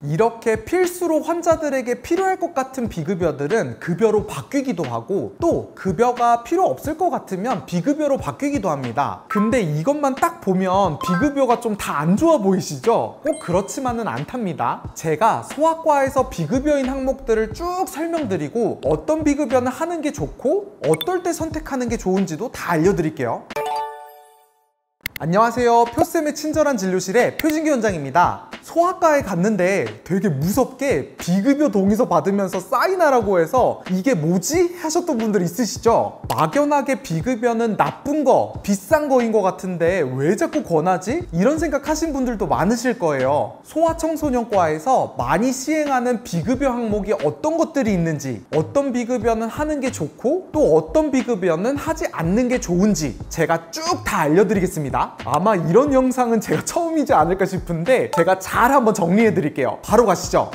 이렇게 필수로 환자들에게 필요할 것 같은 비급여들은 급여로 바뀌기도 하고, 또 급여가 필요 없을 것 같으면 비급여로 바뀌기도 합니다. 근데 이것만 딱 보면 비급여가 좀 다 안 좋아 보이시죠? 꼭 그렇지만은 않답니다. 제가 소아과에서 비급여인 항목들을 쭉 설명드리고, 어떤 비급여는 하는 게 좋고 어떨 때 선택하는 게 좋은지도 다 알려드릴게요. 안녕하세요. 표쌤의 친절한 진료실의 표진규 원장입니다. 소아과에 갔는데 되게 무섭게 비급여 동의서 받으면서 사인하라고 해서 이게 뭐지? 하셨던 분들 있으시죠? 막연하게 비급여는 나쁜 거, 비싼 거인 것 같은데 왜 자꾸 권하지? 이런 생각 하신 분들도 많으실 거예요. 소아청소년과에서 많이 시행하는 비급여 항목이 어떤 것들이 있는지, 어떤 비급여는 하는 게 좋고 또 어떤 비급여는 하지 않는 게 좋은지 제가 쭉 다 알려드리겠습니다. 아마 이런 영상은 제가 처음이지 않을까 싶은데 제가 잘 한번 정리해 드릴게요. 바로 가시죠.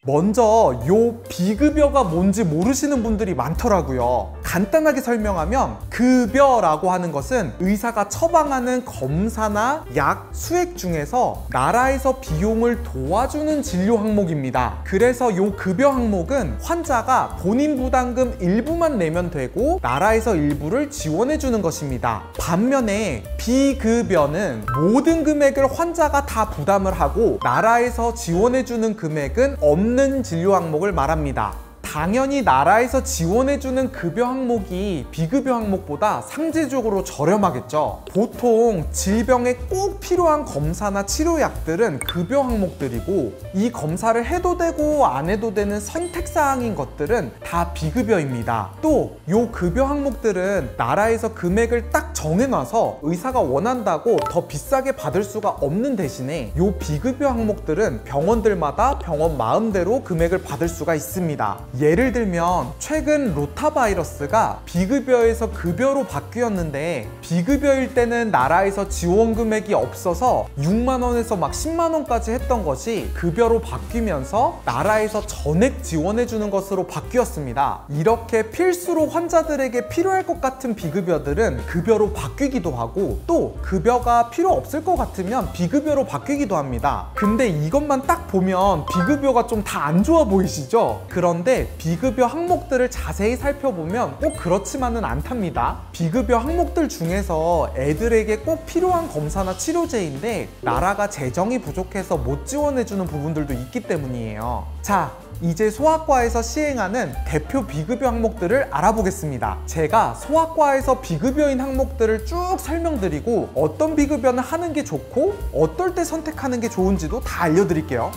먼저 요 비급여가 뭔지 모르시는 분들이 많더라고요. 간단하게 설명하면 급여라고 하는 것은 의사가 처방하는 검사나 약, 수액 중에서 나라에서 비용을 도와주는 진료 항목입니다. 그래서 요 급여 항목은 환자가 본인 부담금 일부만 내면 되고 나라에서 일부를 지원해 주는 것입니다. 반면에 비급여는 모든 금액을 환자가 다 부담을 하고 나라에서 지원해 주는 금액은 없는 진료 항목을 말합니다. 당연히 나라에서 지원해주는 급여 항목이 비급여 항목보다 상대적으로 저렴하겠죠. 보통 질병에 꼭 필요한 검사나 치료약들은 급여 항목들이고, 이 검사를 해도 되고 안 해도 되는 선택사항인 것들은 다 비급여입니다. 또 요 급여 항목들은 나라에서 금액을 딱 정해놔서 의사가 원한다고 더 비싸게 받을 수가 없는 대신에 요 비급여 항목들은 병원들마다 병원 마음대로 금액을 받을 수가 있습니다. 예를 들면 최근 로타바이러스가 비급여에서 급여로 바뀌었는데, 비급여일 때는 나라에서 지원 금액이 없어서 6만 원에서 막 10만 원까지 했던 것이 급여로 바뀌면서 나라에서 전액 지원해 주는 것으로 바뀌었습니다. 이렇게 필수로 환자들에게 필요할 것 같은 비급여들은 급여로 바뀌기도 하고, 또 급여가 필요 없을 것 같으면 비급여로 바뀌기도 합니다. 근데 이것만 딱 보면 비급여가 좀 다 안 좋아 보이시죠? 그런데 비급여 항목들을 자세히 살펴보면 꼭 그렇지만은 않답니다. 비급여 항목들 중에서 애들에게 꼭 필요한 검사나 치료제인데 나라가 재정이 부족해서 못 지원해주는 부분들도 있기 때문이에요. 자, 이제 소아과에서 시행하는 대표 비급여 항목들을 알아보겠습니다. 제가 소아과에서 비급여인 항목들을 쭉 설명드리고 어떤 비급여는 하는 게 좋고 어떨 때 선택하는 게 좋은지도 다 알려드릴게요.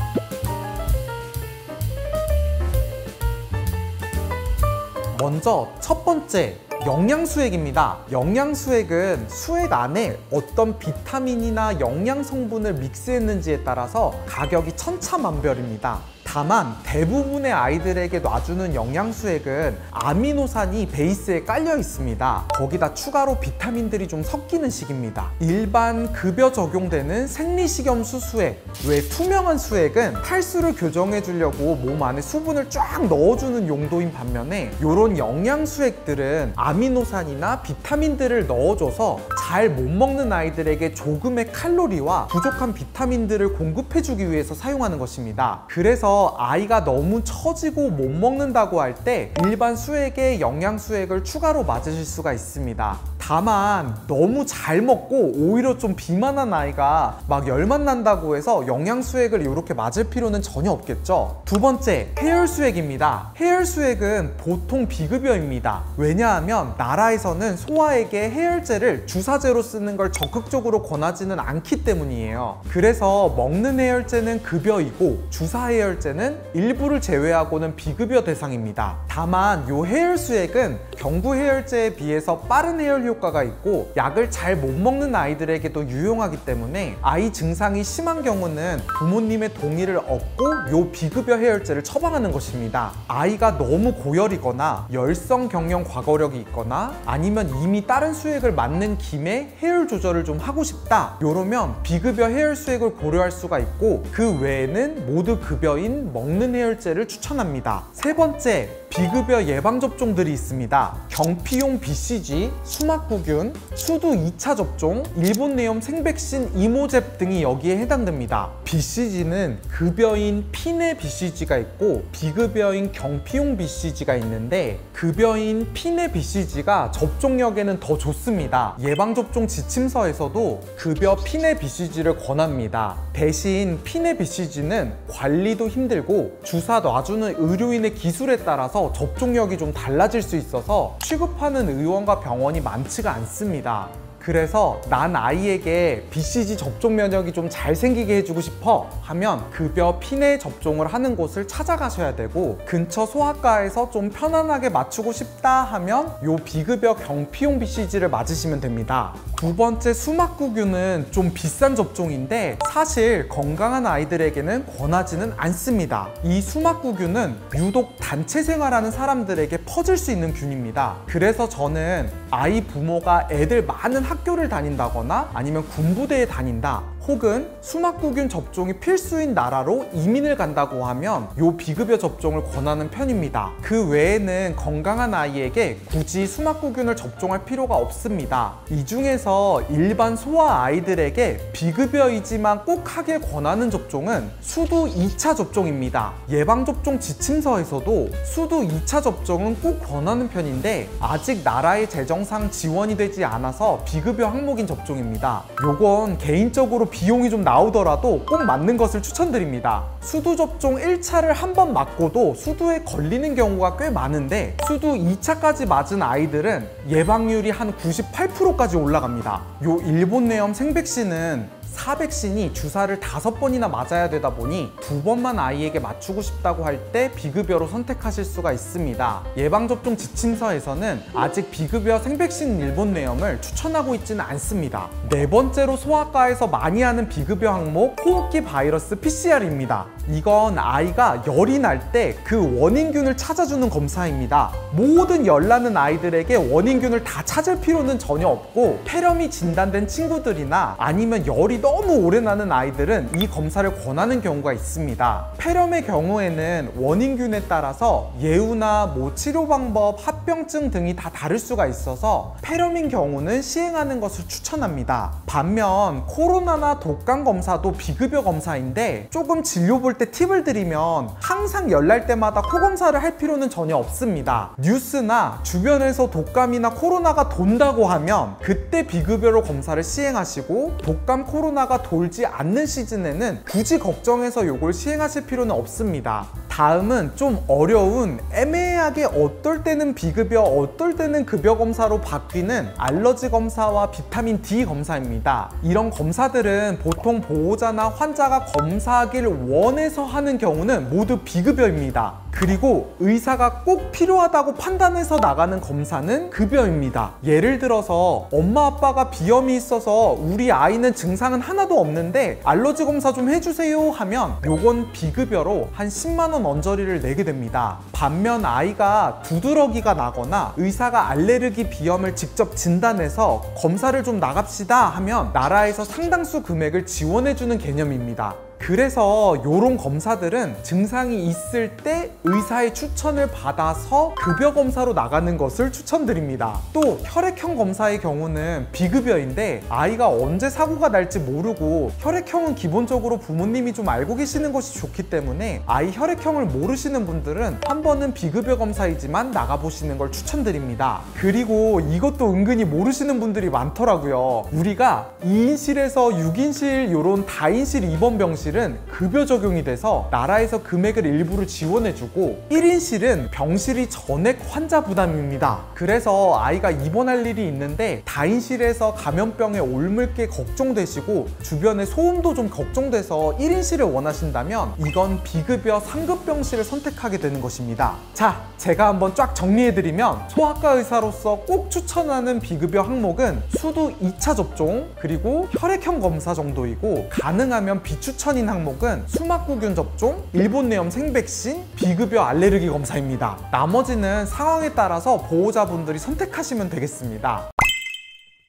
먼저 첫 번째, 영양수액입니다. 영양수액은 수액 안에 어떤 비타민이나 영양 성분을 믹스했는지에 따라서 가격이 천차만별입니다. 다만 대부분의 아이들에게 놔주는 영양수액은 아미노산이 베이스에 깔려 있습니다. 거기다 추가로 비타민들이 좀 섞이는 식입니다. 일반 급여 적용되는 생리식염수 수액, 왜 투명한 수액은 탈수를 교정해 주려고 몸 안에 수분을 쫙 넣어주는 용도인 반면에 이런 영양수액들은 아미노산이나 비타민들을 넣어줘서 잘 못 먹는 아이들에게 조금의 칼로리와 부족한 비타민들을 공급해주기 위해서 사용하는 것입니다. 그래서 아이가 너무 처지고 못 먹는다고 할 때 일반 수액에 영양수액을 추가로 맞으실 수가 있습니다. 다만 너무 잘 먹고 오히려 좀 비만한 아이가 막 열만 난다고 해서 영양수액을 이렇게 맞을 필요는 전혀 없겠죠. 두 번째, 해열수액입니다. 해열수액은 보통 비급여입니다. 왜냐하면 나라에서는 소아에게 해열제를 주사제로 쓰는 걸 적극적으로 권하지는 않기 때문이에요. 그래서 먹는 해열제는 급여이고 주사 해열제는 일부를 제외하고는 비급여 대상입니다. 다만 이 해열수액은 경구 해열제에 비해서 빠른 해열 효과가 있고 약을 잘 못 먹는 아이들에게도 유용하기 때문에 아이 증상이 심한 경우는 부모님의 동의를 얻고 이 비급여 해열제를 처방하는 것입니다. 아이가 너무 고열이거나 열성 경련 과거력이 있거나 아니면 이미 다른 수액을 맞는 김에 해열 조절을 좀 하고 싶다, 이러면 비급여 해열수액을 고려할 수가 있고, 그 외에는 모두 급여인 먹는 해열제를 추천합니다. 세 번째, 비급여 예방접종들이 있습니다. 경피용 BCG, 수막구균, 수두 2차 접종, 일본 내염 생백신 이모잽 등이 여기에 해당됩니다. BCG는 급여인 피내 BCG가 있고 비급여인 경피용 BCG가 있는데 급여인 피내 BCG가 접종력에는 더 좋습니다. 예방접종 지침서에서도 급여 피내 BCG를 권합니다. 대신 피내 BCG는 관리도 힘들고 주사 놔주는 의료인의 기술에 따라서 접종력이 좀 달라질 수 있어서 취급하는 의원과 병원이 많지가 않습니다. 그래서 난 아이에게 BCG 접종 면역이 좀 잘 생기게 해주고 싶어 하면 급여 피내 접종을 하는 곳을 찾아가셔야 되고, 근처 소아과에서 좀 편안하게 맞추고 싶다 하면 요 비급여 경피용 BCG를 맞으시면 됩니다. 두 번째 수막구균은 좀 비싼 접종인데 사실 건강한 아이들에게는 권하지는 않습니다. 이 수막구균은 유독 단체 생활하는 사람들에게 퍼질 수 있는 균입니다. 그래서 저는 아이 부모가 애들 많은 학교를 다닌다거나 아니면 군부대에 다닌다, 혹은 수막구균 접종이 필수인 나라로 이민을 간다고 하면 요 비급여 접종을 권하는 편입니다. 그 외에는 건강한 아이에게 굳이 수막구균을 접종할 필요가 없습니다. 이 중에서 일반 소아 아이들에게 비급여이지만 꼭 하길 권하는 접종은 수두 2차 접종입니다. 예방접종 지침서에서도 수두 2차 접종은 꼭 권하는 편인데 아직 나라의 재정상 지원이 되지 않아서 비급여 항목인 접종입니다. 요건 개인적으로 비용이 좀 나오더라도 꼭 맞는 것을 추천드립니다. 수두 접종 1차를 한 번 맞고도 수두에 걸리는 경우가 꽤 많은데 수두 2차까지 맞은 아이들은 예방률이 한 98%까지 올라갑니다. 요 일본 내염 생백신은 4백신이 주사를 5번이나 맞아야 되다 보니 2번만 아이에게 맞추고 싶다고 할 때 비급여로 선택하실 수가 있습니다. 예방접종 지침서에서는 아직 비급여 생백신 일본 내염을 추천하고 있지는 않습니다. 네 번째로 소아과에서 많이 하는 비급여 항목, 호흡기 바이러스 PCR입니다. 이건 아이가 열이 날 때 그 원인균을 찾아주는 검사입니다. 모든 열 나는 아이들에게 원인균을 다 찾을 필요는 전혀 없고, 폐렴이 진단된 친구들이나 아니면 열이 너무 오래 나는 아이들은 이 검사를 권하는 경우가 있습니다. 폐렴의 경우에는 원인균에 따라서 예후나 치료 방법, 합병증 등이 다 다를 수가 있어서 폐렴인 경우는 시행하는 것을 추천합니다. 반면 코로나나 독감 검사도 비급여 검사인데 조금 진료 볼 때 팁을 드리면 항상 열날 때마다 코 검사를 할 필요는 전혀 없습니다. 뉴스나 주변에서 독감이나 코로나가 돈다고 하면 그때 비급여로 검사를 시행하시고, 독감, 코로나가 돌지 않는 시즌에는 굳이 걱정해서 요걸 시행하실 필요는 없습니다. 다음은 좀 어려운, 애매하게 어떨 때는 비급여, 어떨 때는 급여 검사로 바뀌는 알러지 검사와 비타민 D 검사입니다. 이런 검사들은 보통 보호자나 환자가 검사하길 원해서 하는 경우는 모두 비급여입니다. 그리고 의사가 꼭 필요하다고 판단해서 나가는 검사는 급여입니다. 예를 들어서 엄마 아빠가 비염이 있어서 우리 아이는 증상은 하나도 없는데 알러지 검사 좀 해주세요 하면 요건 비급여로 한 10만 원 언저리를 내게 됩니다. 반면 아이가 두드러기가 나거나 의사가 알레르기 비염을 직접 진단해서 검사를 좀 나갑시다 하면 나라에서 상당수 금액을 지원해주는 개념입니다. 그래서 이런 검사들은 증상이 있을 때 의사의 추천을 받아서 급여 검사로 나가는 것을 추천드립니다. 또 혈액형 검사의 경우는 비급여인데 아이가 언제 사고가 날지 모르고, 혈액형은 기본적으로 부모님이 좀 알고 계시는 것이 좋기 때문에 아이 혈액형을 모르시는 분들은 한 번은 비급여 검사이지만 나가보시는 걸 추천드립니다. 그리고 이것도 은근히 모르시는 분들이 많더라고요. 우리가 2인실에서 6인실 이런 다인실 입원 병실은 급여 적용이 돼서 나라에서 금액을 일부를 지원해주고, 1인실은 병실이 전액 환자 부담입니다. 그래서 아이가 입원할 일이 있는데 다인실에서 감염병에 옮을 게 걱정되시고 주변에 소음도 좀 걱정돼서 1인실을 원하신다면 이건 비급여 상급 병실을 선택하게 되는 것입니다. 자, 제가 한번 쫙 정리해드리면 소아과 의사로서 꼭 추천하는 비급여 항목은 수두 2차 접종, 그리고 혈액형 검사 정도이고, 가능하면 비추천인 항목은 수막구균 접종, 일본 내염 생백신, 비급여 알레르기 검사입니다. 나머지는 상황에 따라서 보호자분들이 선택하시면 되겠습니다.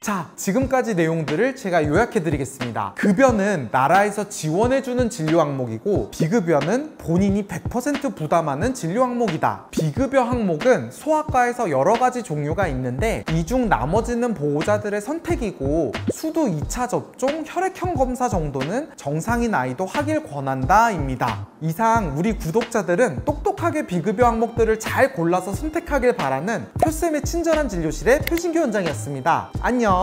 자, 지금까지 내용들을 제가 요약해드리겠습니다. 급여는 나라에서 지원해주는 진료 항목이고, 비급여는 본인이 100% 부담하는 진료 항목이다. 비급여 항목은 소아과에서 여러 가지 종류가 있는데, 이 중 나머지는 보호자들의 선택이고, 수두 2차 접종, 혈액형 검사 정도는 정상인 아이도 하길 권한다 입니다. 이상 우리 구독자들은 똑똑하게 비급여 항목들을 잘 골라서 선택하길 바라는 표쌤의 친절한 진료실의 표진교 원장이었습니다. 안녕.